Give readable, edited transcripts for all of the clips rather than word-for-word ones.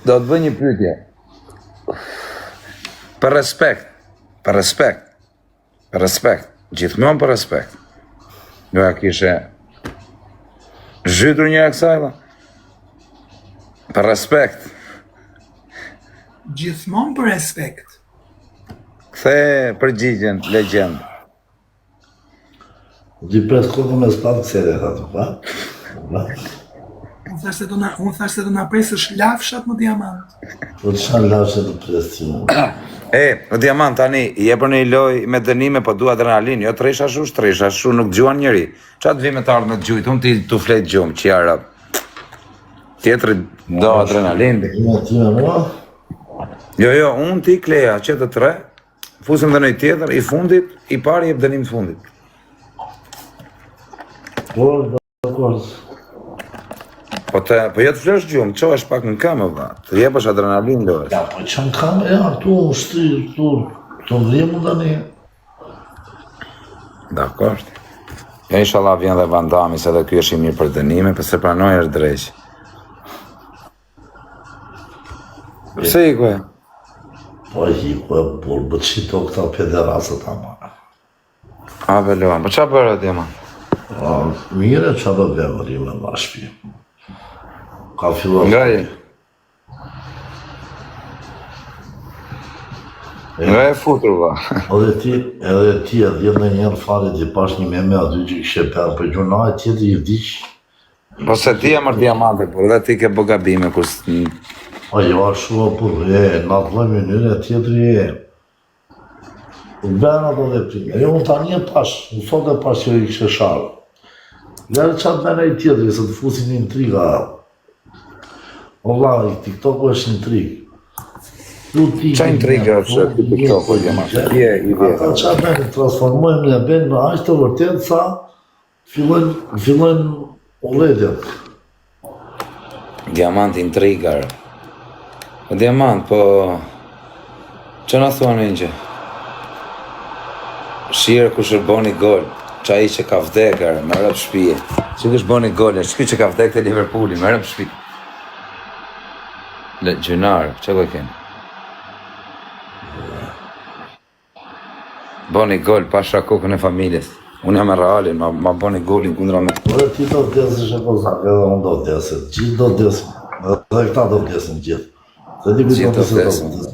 Do të bëj një pyetje. Për respekt, gjithmonë për respekt. Doja kishe zhytur një kësaj, për respekt. Gjithmonë për respekt. Kthe përgjigjen, legjend. Di pres kohë me spatë kësere, thatu, pa? Unë thashtë se do na presësh lafshat më Diamant. Po të shanë lafshat të pres ti mu. Diamant, tani, je për një loj me dënime, po du adrenalin, jo tresha shu, nuk gjuan njëri. Qa të vi me të ardhë me të gjujt, unë ti të flet gjumë, që jara. Tjetëri do adrenalin. Ti me mua? Jo, unë ti kleja, që të tre, fusim dhe nëjë tjetër, i fundit, i pari jep dënim të fundit. Po, dakord. Po jo të flesh gjumë, qo është pak në kamë, të jepësh adrenalin do është. Ja, po që në kamë, ja, tu në shtri, tu të ndrimu dhe një. Dakord. Ja, inshallah vjen dhe Vandami, se dhe kjo është i mirë për dënime, përse pranoj është drejqë. Përse i kue? Po i kue, por bëqi to këta pederasët ama. A, beluan, po qa bërë, Diamant? Mire që do vemëri me ma shpi. Ka filluar... Nga e? Nga e futur, va. Edhe ti e dhjetë në njerë fare t'i pash një meme aty që kështë për për gjuna e tjetë i vdiq. Po se ti e mërë Diamante, por dhe ti ke bë gabime, kur së... O jo, ashtu, por në atë dhe mënyrë e tjetëri e... Bëna do dhe prime. Unë tani e pash, në sot e pash që i kështë sharë. Lërë qatë bëna i tjetëri, se të fusin një intriga. Ola, i TikTok është intrigë. Qa intriga është TikTok, Diamante? Kje i dhe? Ata qa bëna i transformojmë në bënë në ashtë të vërtet sa fillojnë uledjen. Diamant intrigar. Diamant, po... Që në thua një që? Shire ku shërboni gol, qa i që ka vdekar, më rëpë shpije. Që kështë boni gole, që që ka vdek të Liverpooli, më rëpë shpije. Gjynarë, që ku e keni? Boni gol, pasha kokën e familjes. Unë jam e realin, ma boni golin kundra me. Dhe ti do vdesin që kozak, edhe unë do vdesin. Gjithë do vdesin, edhe këta do vdesin gjithë. Dhe ti Gjithë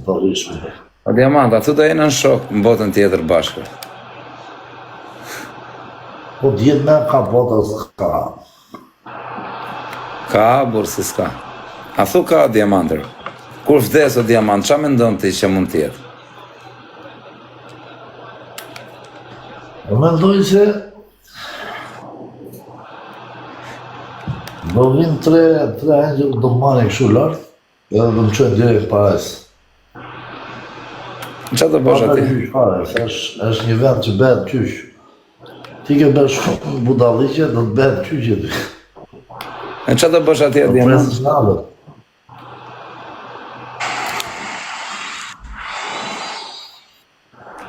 do vdesin. O Diamant, atë do jenë në shok në botën tjetër bashkër. Po djetë me ka bota së ka. Ka, burë si s'ka. A thu ka Diamantër. Kur vdes o Diamant, qa me ndonë ti që mund tjetë? Po me ndoj që... Do vinë tre engjë do marrë këshu lartë, edhe do më qojnë direkt parajsë. Qa të bësh ati? është një vend që bëhet qysh. Ti ke bërë shumë budalliqe, do të bëhet qyshje ty. E qa të bësh ati, Diamant?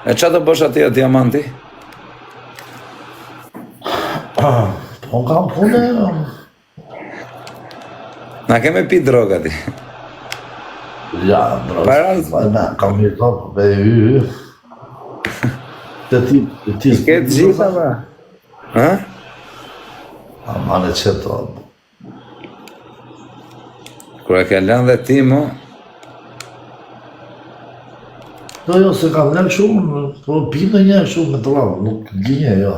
E qa të bësh ati, Diamanti? Po kam pune... Na keme pi droga ti. Ja, bro, kam një topë, be y. Të ti... Këtë gjitha, ba? Ha? A mane që topë. Kura ke lënë dhe ti, mo? Jo, se kam lënë shumë, po pinë një shumë me të lavë, nuk gjinje, jo.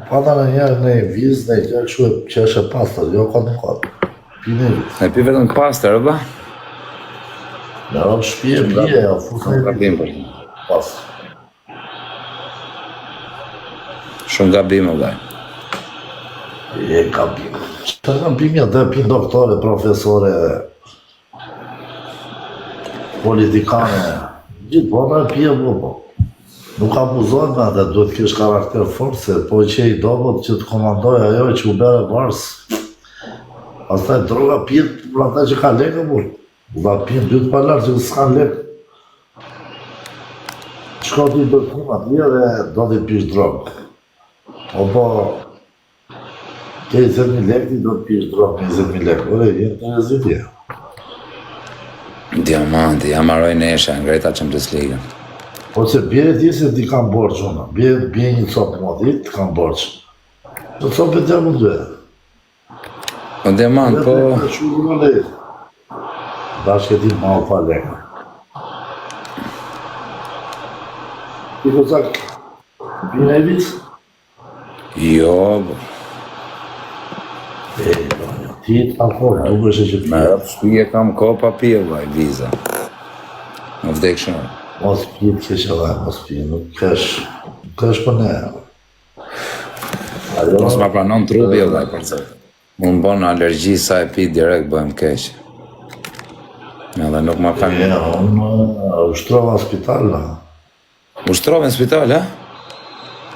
Pata në një vizë, në një këshu që është e pastër, jo ka në kodë. Pinë e vizë. E pi vetëm pastër, ba? Në rëmë shpije, pije, ja, fusa e gabim për të. Pastër. Shumë gabim, o gaj. E gabim. Që gabim ja dhe pinë doktore, profesore, politikane, gjithë bona e pije po. Nuk abuzojnë me atë, duhet kesh karakter fort, se po që i dobot që të komandoj ajo që u bere varsë. Pastaj droga pjetë për ata që ka lekë, bur. Da pjetë dytë palarë që s'ka lekë. Shko t'i bërkum atje dhe do t'i pish drogë. O po, ke 20.000 lekë, ti do t'i pish drogë 20.000 lekë. Ore, jenë të rezitje. Diamanti, ja marroj nesha, ngreta Champions League. Ose bje ti se ti kam borç unë, bje një copë më ditë, kam borç. Do copë të më dy. O Diamant, po... Shumë më lejtë. Bashkë ti ma u pa lekë. Ti po cak, bjene e visë? Jo, bo. Ti të akor, nuk është që Me pje. rëpë shpije kam ko pa pje, vaj, viza. Më vdek shumë. Mos pje të kesh edhe, mos pje, nuk kesh për ne. Mos ma pranon trupi, vaj, për të. Unë bon alergji sa e pi direkt bëhem keq. Edhe nuk ma kam... Unë ushtrova në spital, Ushtrove në spital, ha?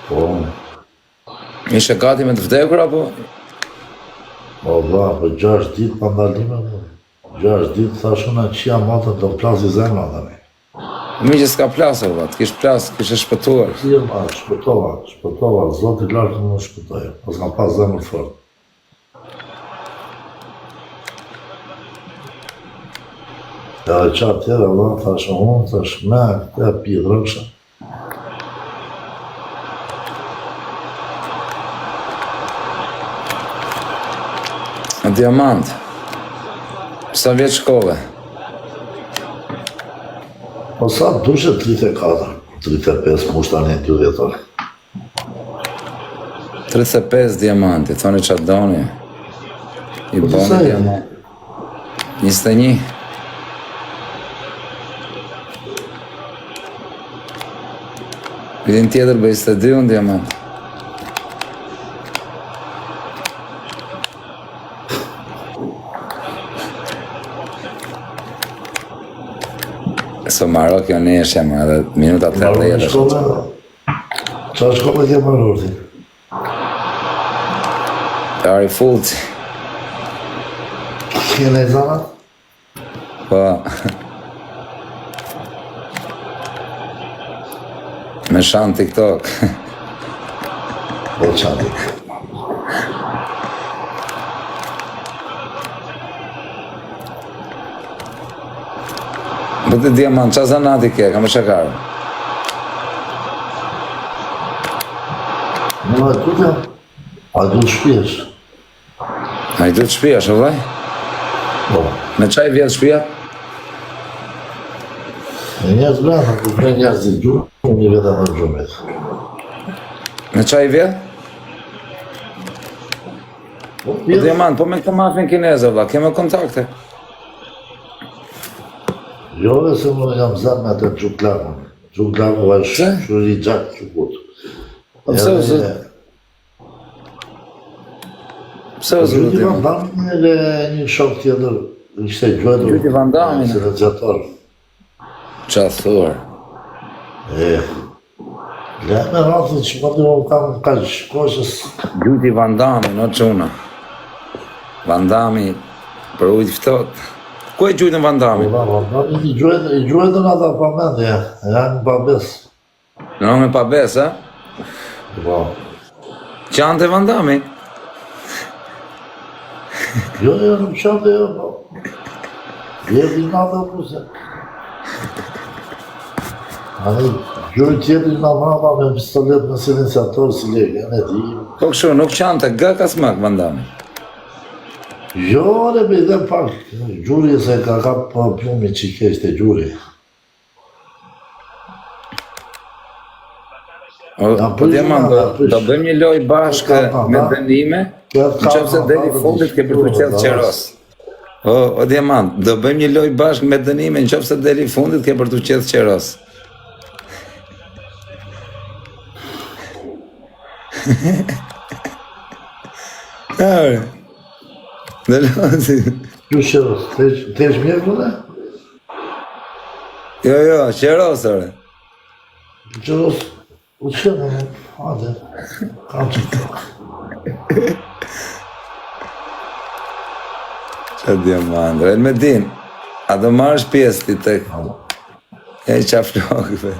po, Ishe gati me të vdekur, apo? po vla, po 6 ditë pa ndalime, po. 6 ditë thash unë që jam matën do plasi zemra tani. Mi që s'ka plasë, vaj, të kish plasë, kishe shpëtuar. Si ma, shpëtova, zoti lartë më shpëtoj, pas kam pas zemër fort. Edhe qatë tjera, vla, thash unë, thash me, te pi drëksha. Diamant, sa vjetë shkove? Po sa dushe 34, 35, mu shtani 2 vjetor. 35 diamanti, thoni qatë doni. I Po të boni sa diamant. 21. Vitin tjetër bëj 22 unë diamant. So marro kjo neshja më edhe minuta 30. Qa shkome ke marrur ti? Ari Fulci. Kene i zanat? Po. Me shan TikTok. Po qati. Po të diamant, qa zanati ke, kam e shakarë? Në e kute, a du të shpjesh? A i du të shpia, shë vaj? Po. Me qaj vjetë shpia? E njës brenda, ku me njës zi gjumë, një vete më gjumit. Me qaj vjetë? Po Po diamant, po me këtë mafin kineze, vla, keme kontakte. Jo, dhe se më jam zemë me të gjuklakën. Gjuklakën va Se? shuri gjak gjukut. Po pse u zë? Pse u zë Gjyti diamant? Van Damme dhe një shok tjetër, ishte gjuetur. Gjyti Van Damme? Si reziator. Qa thur? Le me ratën që më të më kam kaq koshës. Gjyti Van Damme, no quna. Van Damme, për ujtë fëtot. Ku e gjujtën Van Damme? I gjuetën ata pa mendje, janë pa bes. Në me pa bes, ha? Po. Qante Van Damme? Jo, nuk qante jo, po. Jeti nata puse. Ani, gjurë tjetëri nga mama me pistolet në silenciator si lege, në ti. Po kështu, nuk qante, gë ka smak Van Damme. Jo, ne me dhe pak, gjuri se ka kap plumi që keshte gjuri. Po diamant, do bëjmë një loj bashkë me dënime, në qëfë se deri fundit ke për të qetë qeros. O diamant, do bëjmë një loj bashkë me dënime, në qëfë se deri fundit ke për të qetë qeros. Are, dhe lozi. Ju qeros, te është mjeku dhe? Jo, qeros, are. Qeros, u qenë, hajde, kam që të. Qa diamant, Elmedin, a do marrësh pjesë ti tek? Ja i qa flokëve.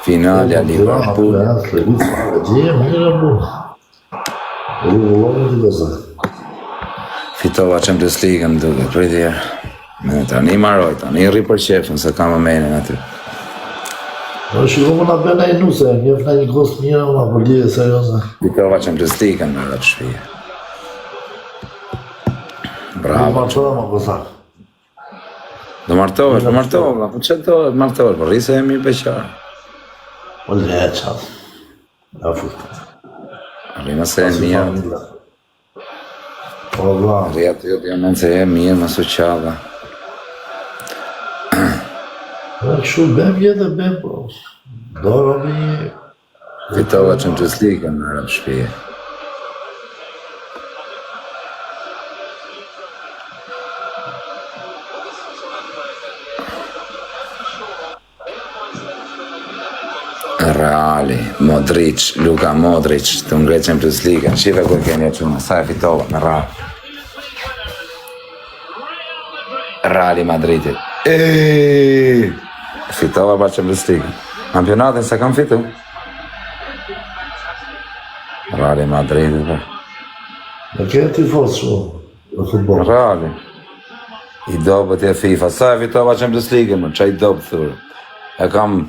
Finalja Liverpool. Gjeje mirë bu. Rrullon t'i gëzat. Fitova Champions League më duke, prej djerë. Me tani maroj, tani rri për qefën, se kam më menin aty. Në shikohu nga bena i nuse, njëf në një kost mirë, nga për lidhe serioze. Fitova Champions League në rrët shpije. Bravo. Martova më gëzat. Do martohesh, po që do martohesh, po rrise e mirë beqarë. Po le qatë. Ja futë. Rrina se e mirë. Po vla. Rria të jo t'jonen se e mirë, më su qava. Kështu bem jetë e bem, po. Dora mi... Fitova Champions League në rrët shpije. Reali, Modric, Luka Modric, të ngre Champions League, shive ku keni e qunë, sa e fitova me Real. Reali Madridit. Fitova pa Champions League. Kampionatin se kam fitu. Reali Madridit, pa. Në kene tifos shumë, në futbol. Reali. I dobët e FIFA, sa e fitova Champions League, më, qa i dobë thurë. E kam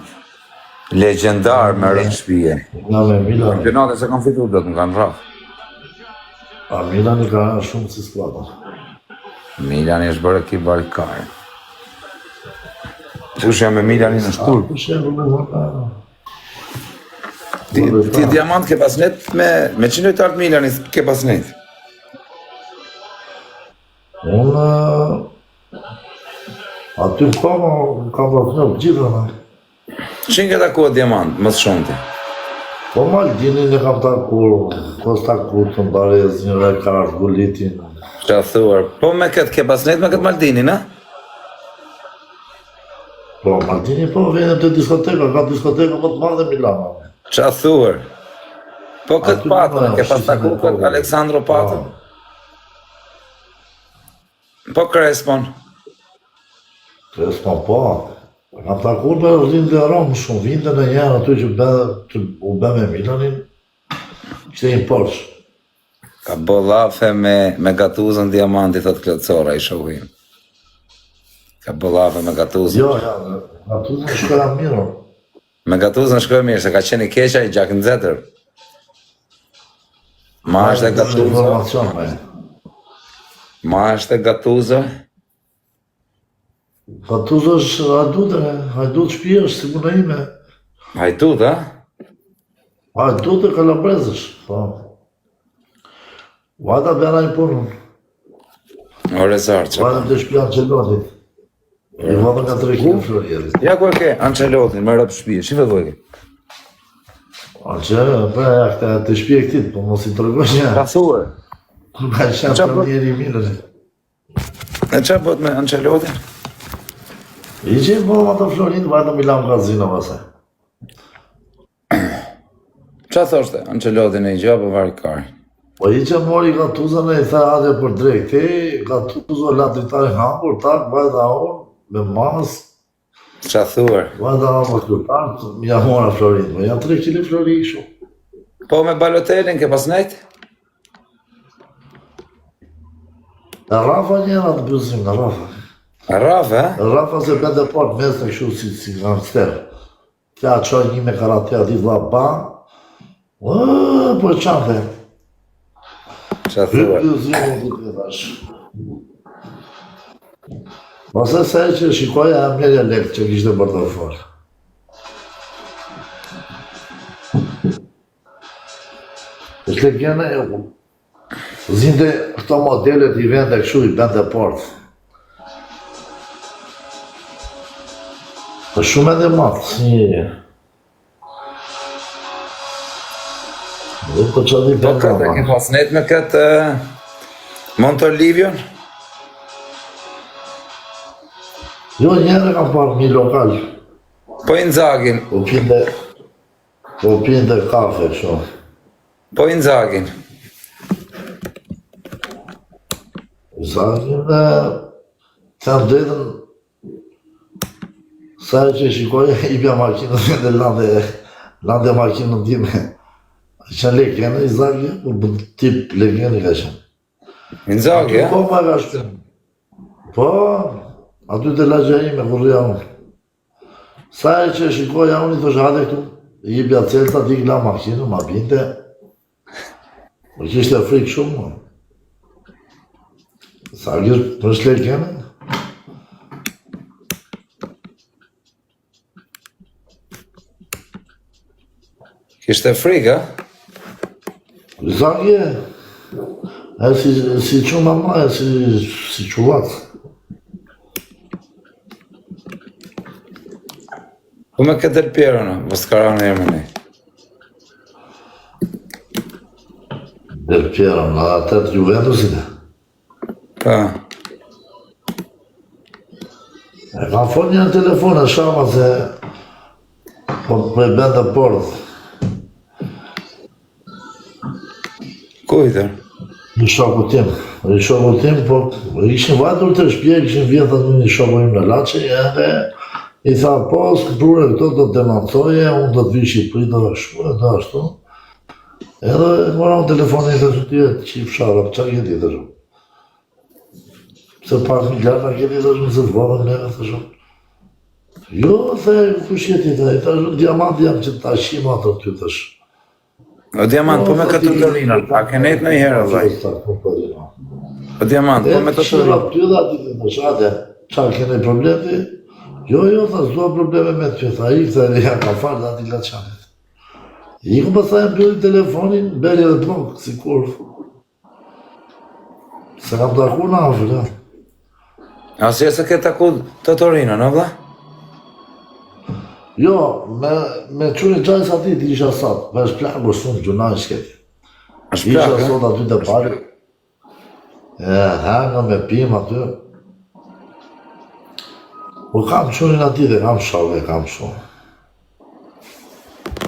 legendar me rrët shpije. Nga me Milan. Kampionatin se kam fitu, do të më kanë rraf. A Milan i ka shumë si sklata. Milani është bërë ki barkarë. Kush jam me Milani në shtullë? Po shemë në vërta. Ti diamant ke pasnet me qinojtarë të Milani ke pasnet. Unë... Aty më kam vërtënjë gjithë në. Qenë këta kohë diamant, mësë shumë ti? Po Maldinin e kam takur, Kosta Kurtën, Barezin, Rekar, Gullitin. Qa thuar, po me këtë ke pasnet me këtë Maldini, na? Po Maldini po vjenë të diskoteka, ka diskoteka më të madhe Milana. Qa thuar? Po këtë patën, ke pas taku këtë Aleksandro patën? Po Crespon? Crespon po. Kam takur me rrinë dhe romë shumë, vinde në njerë aty që u be me Milanin, që një Porsche. Ka bo lafe me gatuzën diamanti, thot Klocora i shohim. Ka bo lafe me gatuzën. Jo, aty në shkoja mirë. Me gatuzën shkoj mirë, se ka qenë i keqa i gjakë në zetër. Ma është e gatuzë. Informacion me. Ma është e gatuzë. Gatuzë është hajdut shpia është sigur në ime. Hajtut, a? Hajdut e kalabrezësh, po. Vajta bjera një punën. Ore zarë, që? Vajta të shpia Ancelotit. I vajta nga 3 km florjerit. Ja ku e ke, Ancelotin, më rëpë shpije, shive ku e ke? Ja këta të shpia këtit, po mos i të rëgosh një. Ka thuar. Ka shenë të njeri mirë. E qa bët me Ancelotin? I që i po vajta florit, vajta Milan Gazina vase. Qa thoshte, Ancelotin e i gjabë varikar? Po i që mori Gatuzën e i tha adhe për drejt, Gatuzën la dritari hambur, tak, vajta unë, me mas, Qa thuar? vajta hambur kërtartë, mja mora florit, po janë 3 kg florit shumë. Po me Balotelin ke pas nejt? E Rafa njëra të bëzim, në Rafa. Rafa, e? Rafa se bende part mes në kështu si gangster. Tja qoj një me karatea ti vla ba, po qante. Qa thuar? Bëzim në të tash. Mase se që shikoja e mjerja lekt që kishte bërë të forë. Është kene e zinte këto modelet i vende kështu i bende portë. Është shumë edhe matë, si një... Dhe po që di Po bende këtë e ke pas nejt me këtë Montolivion? Jo, njëre kam parë një lokal, Po Inzaghin? po pinte kafe kështu. Po Inzaghin? Zagin dhe... Të në drejtën... Sa e që shikoj, i bja makinën dhe lande makinën time. Që legene i zagje, tip legene ka qenë. Në zagje, Po ma ka shkën. Po, aty të lagja ime, kurrja unë. Sa e që shikoja unë i thosh hade këtu, i bja celta, dik la makinën, ma binte. Por kishte frikë shumë, më. Sa gjërë për shlegene. kishte frikë, Zagje, e si qumë ama, e si qullac. ku me këtë Del Piero në, Voskarane e mëni. Del Piero, në atët Juventusit. Pa, E ka folë një në telefon e shama se po e bende portë. kujtër. Një shoku tim, po ishin vajtur të shpje, ishin vjetët një shoku im në Laçi, edhe i tha, po, s'këprure këto do të demantoje, unë do të vi Shqipëri, do shkue, do ashtu. Edhe mora unë telefonin të të tje, qip shara, qa këti të shumë. Se pak miljarda këti të shumë, se të vodën neve të shumë. Jo, the, kush jeti të shumë, diamant jam që ta shima të ty të shumë. O Diamant, po me këtë të rinën, a ke nejtë në i herë, vaj? O Diamant, po me të të rinën. Ty dhe ati të të shate, qa kene problemi? Jo, tha, s'dua probleme me ty, tha, i këtë ja ka farë dhe ati Laçanit. I ku më thajnë pjulli telefonin, beri edhe blok, si kur. Se kam taku në afrë, ja. Asje se ke taku të rinën, o vla? Jo, me qëri gjajës ati ti isha sot, me shplaku shumë gjunaj shketi. është Isha plak, sot aty të pari, hanga me pim aty. Po kam qërin ati dhe kam shove, kam shumë.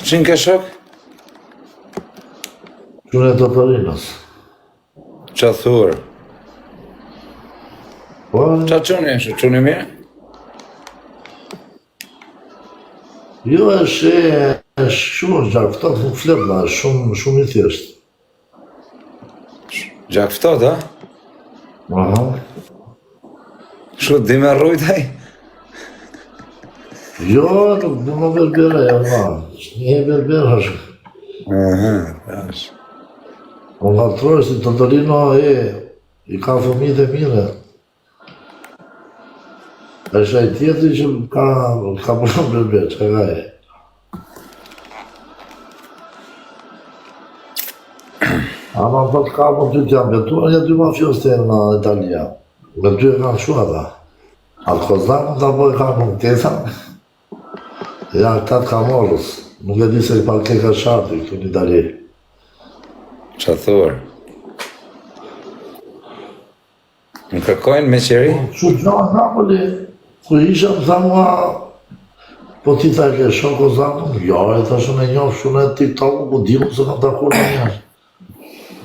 Qënë ke shok? Qërin e të rinës. Qa thurë? Po, Qa qënë e shë, qënë e mirë? jo e shumë gjak, këto nuk flet da, shumë i thjesht. Gjak fëtot, a? Aha. Shu, di me rrujtaj? Jo, nuk du më berbera, ja ma. Një e berbera është. Aha, tash. Po nga trojë si Totorino i ka fëmijët e mire. Është ai tjetëri që ka punon berber, që ka e. Ama po të kapën ty t'jam betuar, një dy mafios të në Italia. Me dy e kanë shua ta. Atë Kozakën ta po e kapën tesa. Ja, këta t'ka morës. Nuk e di se i pak ka sharti këtu në Itali. Qa thurë? Në kërkojnë me qeri? Që gjohë Napoli, ku isha më tha mua, po ti ta ke shok Kozakën? Jo, e ta shumë e njohë, shumë e TikTok-u, ku dimu se kam takur në njërë.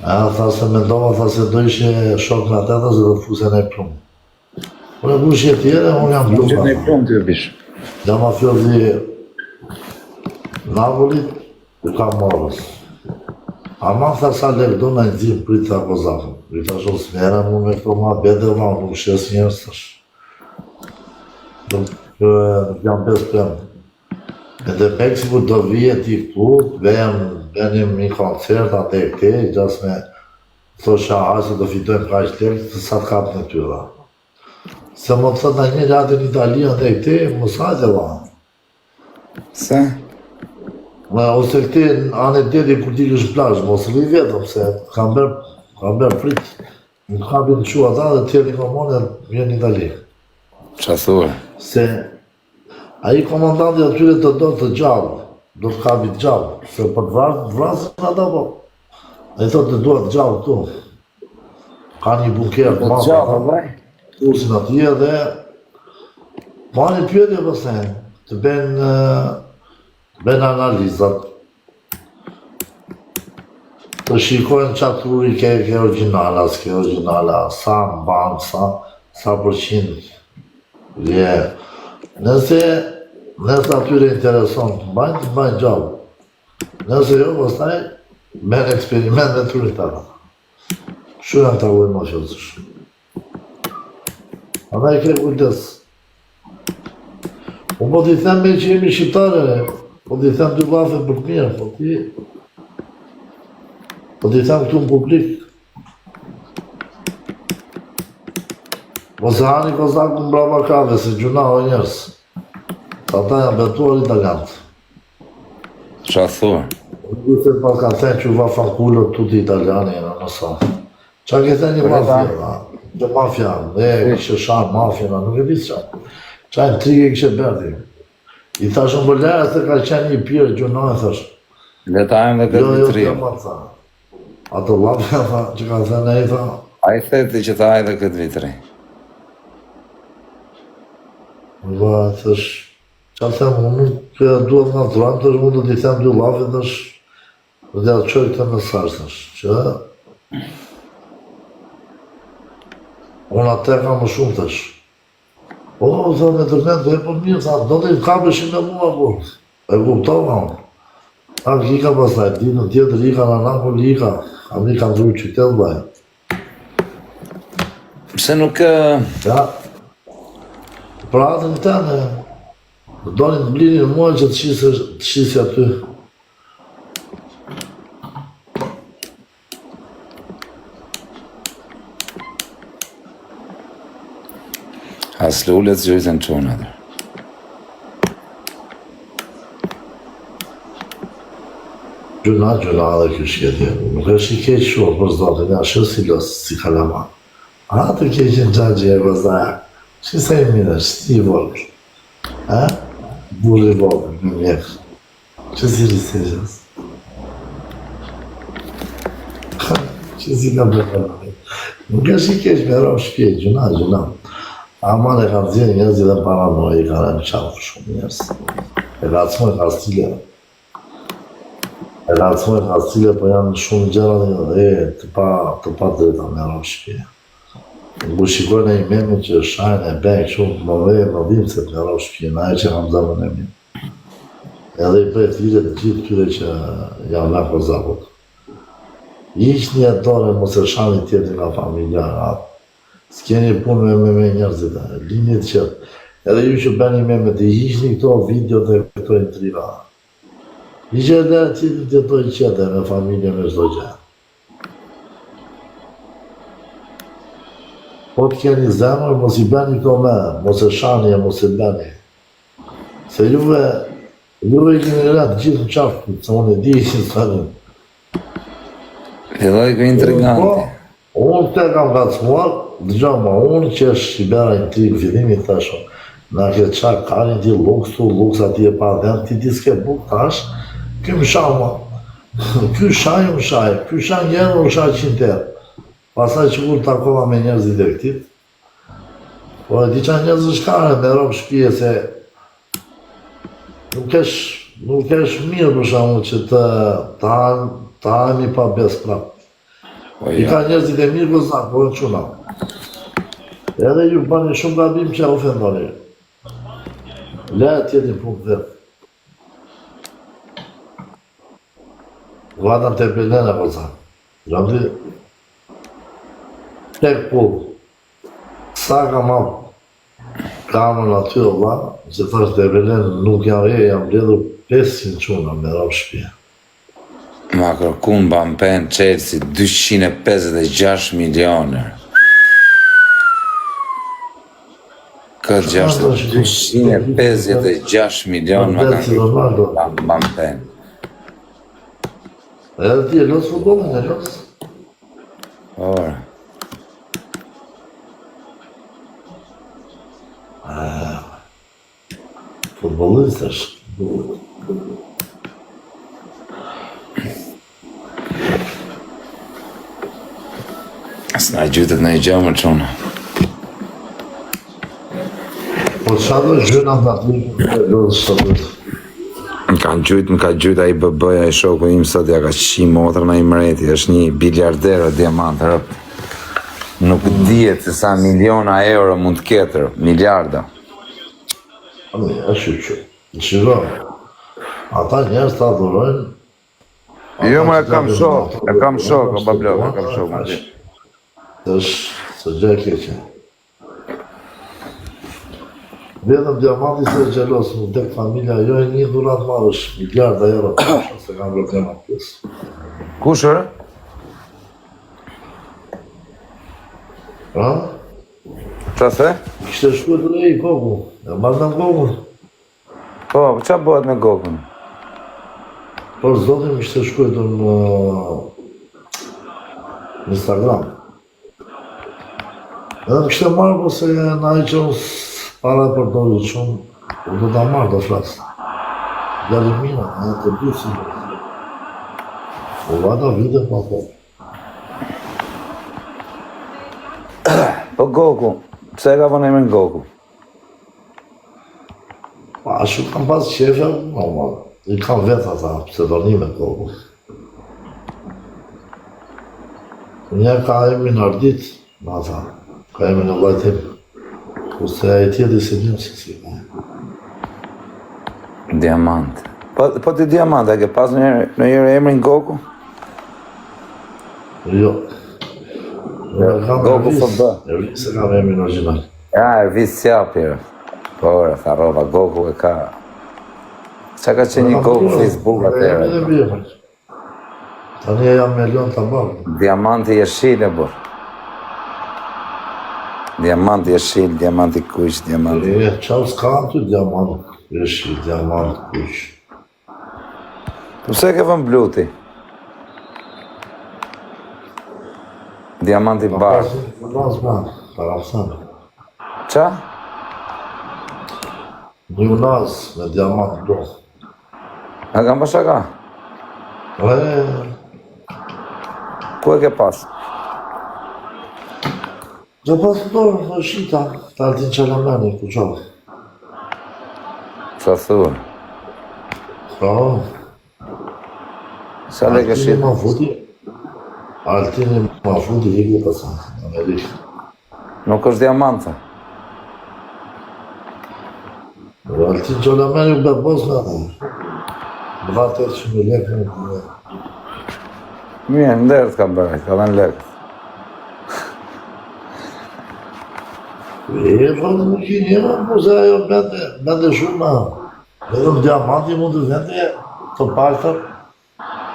Tha se mendova, tha se do ishe shok në ateta se do të fuse në e plumë. Unë e bushje tjere, unë jam Që në i plumë. plumë të bishë. Jam mafiozi Napolit, u ka morës. Ama tha sa lek do në nëzim prit tha Kozakën. I tha shumë smera mu me këto ma bede ma, nuk shes njërës thash. Nuk jam pes pëmë. Edhe Meksiku do vije ti këtu, benim një koncert atë e këte, gjas me thosha hajse do fitojmë ka ishtë lek, të sa të kapë në tyra. Se më të thëtë në një ratë në Italia atë e këte, më sajtë e va. Se? Ose këte anë e dedi kur t'i kësh plazh, mos li vetëm, se kam bërë prit. Në kapin të qua ta dhe tjeri komone vjen në Itali. Qa thurë? Se aji komandanti atyre të do të gjallë, do të kapi të gjallë, se për të vrasën ata po. A i thotë të duhet të gjallë tu. Ka një bunker të matë, Gjallë, vaj? kursin atje dhe ma një pyetje pëse, të ben analizat, të shikojnë qatë truri ke originala, s'ke originala, sa në banë, sa përqind. Nëse Nëse atyre intereson të mbajnë gjallë. Nëse jo, pastaj, merr eksperiment me tyre tëra. Kështu janë ta ujë mafiozush. Andaj ke kujdes. Unë po t'i them me që jemi shqiptare, po t'i them dy lafe për të mirë, po t'i them këtu në publik. Mos e hani kozakun brava kave, se gjuna o njerës. Ata janë betuar italianët. Qa thua? Unë se pas ka thënë që va fankullët tutti italiani në nësa. Qa ke thënë një mafia, dhe mafia, dhe kështë shanë mafia, nuk e disë qa. Qa e trike kështë berdi. I thashën bëllera se ka qenë një pjerë gjuna e thash. Letajmë dhe këtë vitri. Jo, tha. Ato mafia tha, që ka thënë e i tha. A i theti që ta edhe këtë vitri. Va, thash, qa them, unë nuk duhet nga të ranë, thash, unë do t'i them dy lafe, thash, do t'ja qoj këtë mesazh, thash, që unë atë ka më shumë, thash. O, tha, me tërnet, dhe e për mirë, tha, do t'i kapeshin me mua, por, e kuptova unë. Ta kika pasaj, dinë tjetër ika në Napoli ika, a mi kam dhru qytet baj. Pse nuk... Ja, pra atën tëne, donin të blinin mua që të shisi aty. As lullet gjytën qonë edhe. Gjuna dhe kjo shketje. Nuk është i keqë shumë, për zdotin, ja, shë si losë, si kalama. A të keqën gjagje e vëzdaja. Që se e mire, shti i volë. Burri volë, në mjekë. Që si rrisejës? Që si ka bërë. Nuk është i keqë me rrë shpje, gjuna. Aman e kam zirë njëzë dhe paranoj, i ka rënë qafë shumë njësë. E ka cmoj ka stile. E ka cmoj ka stile, po janë shumë gjera dhe të pa dreta me rrë shpje. Nuk shikojnë e imemi që shajnë e bëjnë shumë më vejë më dhimë se të rrë shpje, na e që kam zamën e mi. Edhe i bëjt lire të gjithë tyre që janë me kozakot. Ish një dore mos e shani tjetër nga familja, s'keni punë me njerëzit, linjit qëtë. Edhe ju që bëni me të ishni këto video dhe këto intriga. I që edhe tjetër të toj qëtë me familje me shdo gjë. Po të keni zemër, mos i bëni këto me, mos e shani e mos e bëni. Se juve i keni rratë gjithë në qafë, se unë e di që në thënë. Filloj kë intriganti. Unë te kam gacmuar, dëgja ma unë që është i bera intrigë fillimi të thashë, na ke qa karin ti luks ati e pa dhenë, ti ti s'ke buk tash, këmë shama, ky shaj më shaj, ky shaj njerë më shaj 100 erë. Pasaj që kur takova me njerëzit e këtit, po e ti qa njerëzit shkare me robë shpije se nuk esh mirë për shamu që të hajmi pa bes prapë. I ka njerëzit e mirë gëzak, po e në quna. Edhe ju bani shumë gabim që e ofendoni. Le tjeti punë dhe. Vadam të pelene gëzak. Gjamdi, tek pullë. Sa ka ma kamën aty o la, që thash të pelene nuk janë jam bledhur 500 quna me rapë shpje. Ma kërkun Bampen Chelsea 256 milioner. Këtë gjashtë 256 milion ma kërkun Bampen. Edhe ti e losë futbolin, e losë? Ora. Futbolist është. S'na gjytët në i gjë më qonë. Po qa do gjyna të ati, losë shtëpët. Më ka gjyt a i bëbëja i shoku im sot, ja ka qi motrën a i mreti, është një biljarderë diamantë, rëpë. Nuk dihet se sa miliona euro mund të ketër, miliarda. Ami, është që. Shiko, ata njerëz të adhurojnë. Jo, më e kam shok, o bablok, e kam shok. Së gjë e keqe. Vetëm Diamanti se e gjelos, nuk dek familja, jo e një dhurat marrësh, miliarda euro, se kam problema pjesë. Kushër? Ha? Qa the? Kishte shkuet në i koku, e marrë në kokun. Po, qa bëhet me gokën? Por zotin kishte shkuet në Instagram. Edhe më kishte marrë, po se na i që para e përdojit shumë, po do t'a marrë do flasë. Gjallit mina, e të dy si. Po vada vite pa po. Po Goku, pse e ka vënë emrin Goku? Pa, ashtu kam pas qefja, normal. I kam vetë ata, pseudonime koku. Një ka emrin Ardit, në ata, ka emrin në vajtim. Kurse e tjedi si një si ka. Diamant. Po ti Diamant, e ke pas në njërë emrin Goku? Jo. Goku FB. Ervis e kam emrin original. Ja, Ervis Sjapir. Po, tharova, Goku e ka... Qa ka që një Goku Facebook atërë? Tani e jam milion të marrë. Diamanti jeshil e bërë. Diamanti jeshil, diamanti kush, diamanti... Qau s'ka në ty diamant, jeshil, diamant, kush. Pse ke vën bluti? Diamanti bardh. Parafsan. Qa? Një unaz me diamant blu. A kam pa shaka? Ku e ke pas? Gjë pas të dorë, në shita, të Altin Qalameni, ku qovë. Qa thua? Po, Sa le ke shit? Altini ma futi i ku pësa, në Amerikë. Nuk është diamanta. Altin Qalameni u bebos me ata. Vratë e që me lekë në të me. Mirë, ndërët ka bërë, ka dhe në lekë. E vëllë nuk i njëra, po se ajo bende shumë, edhe në diamanti mund të vende të paktër,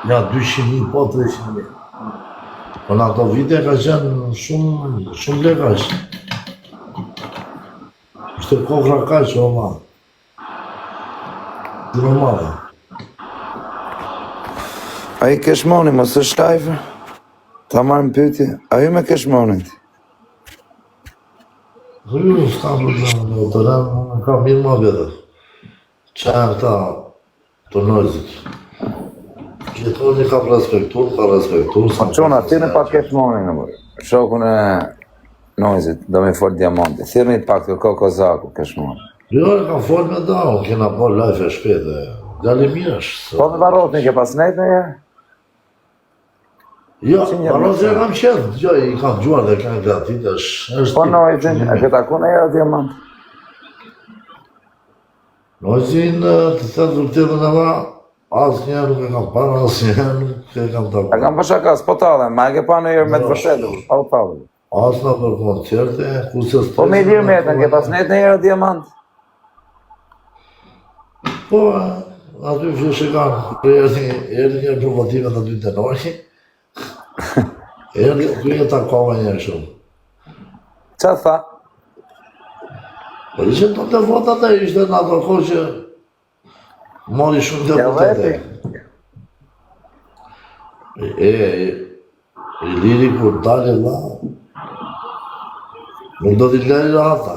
nga 200.000 po 300.000. Po në ato vite ka qenë shumë leka ishte. Ishte kokra ka që o ma. Ti në madhe. A i keshmoni, mos është live? Ta marrë më pyetje, a ju me keshmonit? Ju s'ka problem, në të rem, në ka mirë ma vjetër. Qa e këta të nojzit. Gjithoni ka respektur, ka respektur. Qona, thirni pak keshmonin në bërë. Shokun e nojzit, do me fol diamanti. Thirni pak të kozaku keshmonin. Jo, e kam fol me da, unë kena po live e shpete. Dali mirë është. Po me varot një ke pas nejt në herë? Jo, parozë e kam qenë, jo, i kam gjuar dhe kanë gratit, është... Po nojzin, e ke taku në herë diamant? Nojzin, të thënë vërtetën e ma, asë njerë nuk e kam parë, asë njerë nuk e kam taku. E kam për shaka, s'po talem, ma e ke pa në herë me të vërtetë, pa u talem. Asë në për koncerte, ku se stresin... Po me i lirë me jetën, ke pas nejt në herë diamant? Po, aty fjeshe kanë, erdi një provotive të dy tenori, erdi të e takova një shumë. Qa tha? Po ishe të të votat e ishte në ato kohë që mori shumë të votat e. I liri kur dalje la, nuk do t'i leri ata.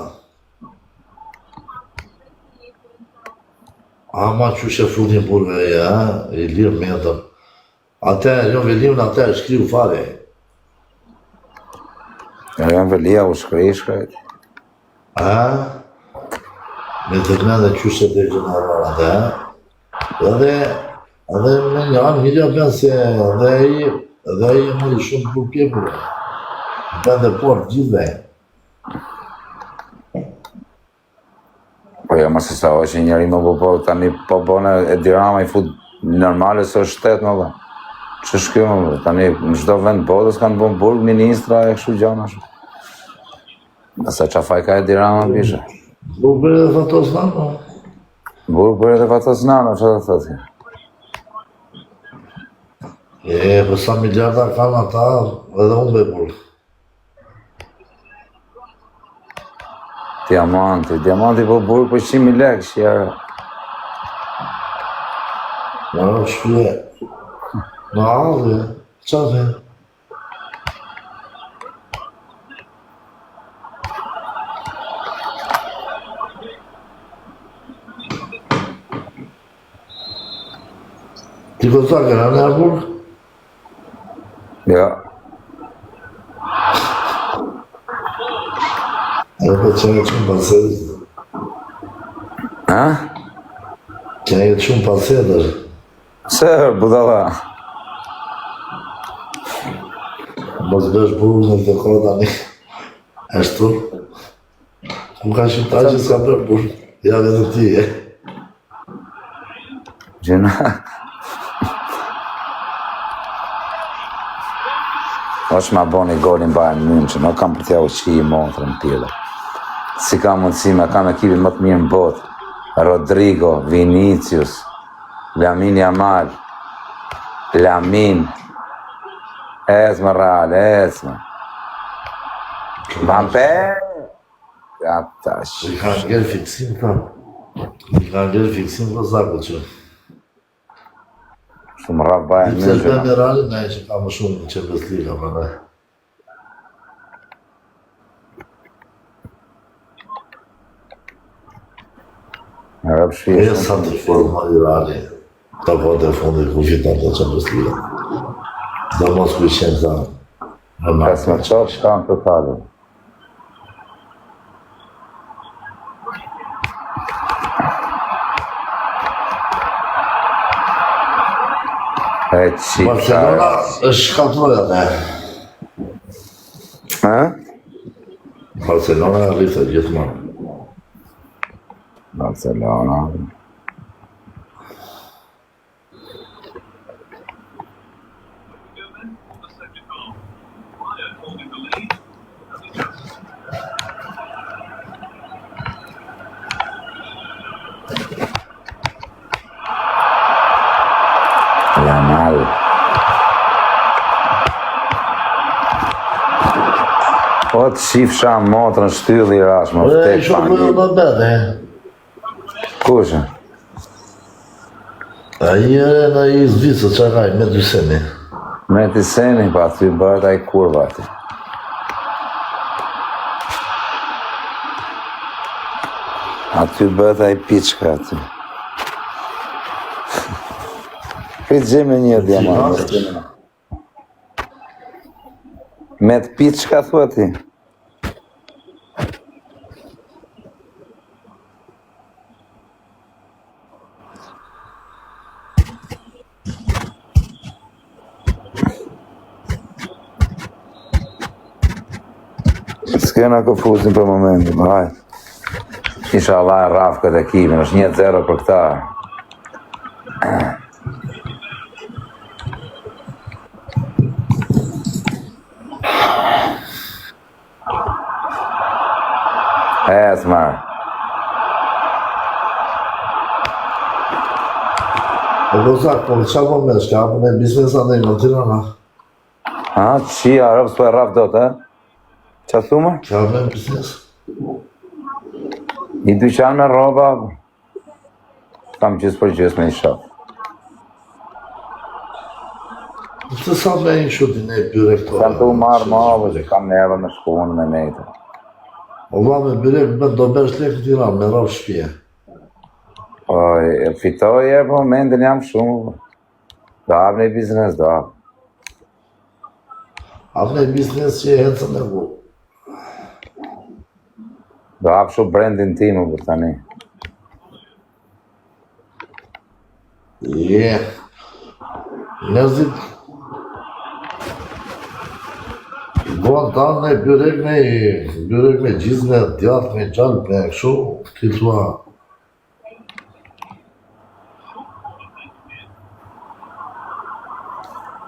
Ama që shë futin burve e, i lirë me jetën. Ate, jo velimin ate e shkriu fare. Jo velia u shkrejt. Me të këne dhe që shë të gjenerar ate. Edhe me një anë mirja ben se dhe i e mëri shumë për pjepur. Ben dhe por gjithve. Po Po jo, mëse sa është njëri më po tani po bone e dirama i fut normale së është shtetë më dhe. Që shkjo më dhe, tani në çdo vend botës kanë bon burg, ministra e kështu gjana shumë. Nëse qafaj ka e dirama bishe. Burg për edhe fatos nano. Burg për edhe fatos nano, që dhe thotë? Për sa miljarda kanë ata, edhe unë bëj burg. Diamanti po burg për 100.000 lek, shjera. Në shpje. Në adhe, qa dhe? Ti këta këna në burg? Ja. E po qenë e qumë pasedër. Ha? Qenë e qumë pasedër. Se, budala. Mos bësh burg në të koda një. Eshtu? Ku ka shqiptar që s'ka bërë burg? Ja dhe të ti, e. Gjena. është ma boni golin Bayern München, nuk kam për tja uqi i motrën pile. Si ka mundësi me kam ekipin më të mirë në botë. Rodrigo, Vinicius, Lamine Yamal, Lamin, Esma Real, Esma. Mbappé! Atash. I kanë gjerë fiksim ta. I kanë gjerë fiksim të zako që. Shumë rraf Bayern I të München. me Realin e që ka më shumë në Champions League, për ne. Në rrëp E shvishë. sa të forma i Realin. Ta po të fundi ku fitan të Champions League. Do mos ku i qenë ta. Pas më qopë shkanë të talë. E qita. Barcelona është shkatroja ne. Ha? Barcelona e rritë gjithmonë. Barcelona. Yamal. Po të shifësha motrën shtylli rash, më E vërtet shumë pangi. më bete. Kushë? A i e në i Zvicë, që ka i me dyseni. Me të seni, pa ty bëhet aj kurva ti. Aty bëhet aj piçka aty. Këtë gjemë një diamant. Me të piçka thua ti. S'kena këfusin për momentin, hajt. Inshallah e rafë këtë ekipin, është 1-0 për këta. Esmar. E gozak, po qa po me shka, po me biznesa në i më Tirana. Ha, qia, rëpë s'po e rafë do të, qa thumë? Qa me biznes? I dyqan me roba, kam gjysë për gjysë me i shop. Të sa me i shutin e byrek të... Kam të u marë ma, që kam neve me shkunë me nejtë. O va me byrek me do besh lek në Tiranë, me rafë shpje. Po, e fitoj e, po momentin jam shumë. Do hapë një biznes, do hapë. Avne biznes që e hecën e vu. Do hapë shumë brandin timu për tani. Je. Njerëzit... Buan tanë me byrek me gjizme, djatë me gjallë, me këshu, ti thua,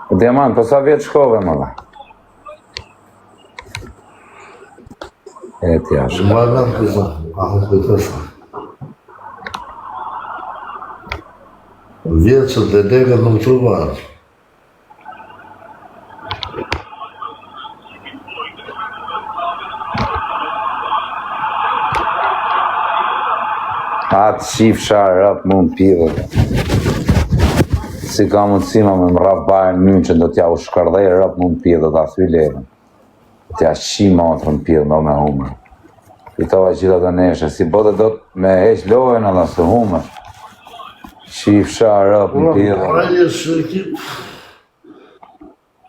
Diamant, po sa vjetë shkove, më dhe? E tja shko. Më në kësa, ahë kujtesa. Vjetë që të legët nuk të varë. Atë shifësha rëp mund pidhët. Si ka mundësima me më rap Bayern München do t'ja u shkërdhej rëp mund pidhët a thuj levën. T'ja shi motrën pidhë do me humër. Fitova gjitha të neshe, si bote do të me heq lojën edhe së humër. Shifësha rëp mund pidhët. Aje shërkim.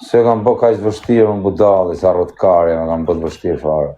Se kam po kaq vështirë unë budalli, sa rrotkarja, me kam po të vështirë fare.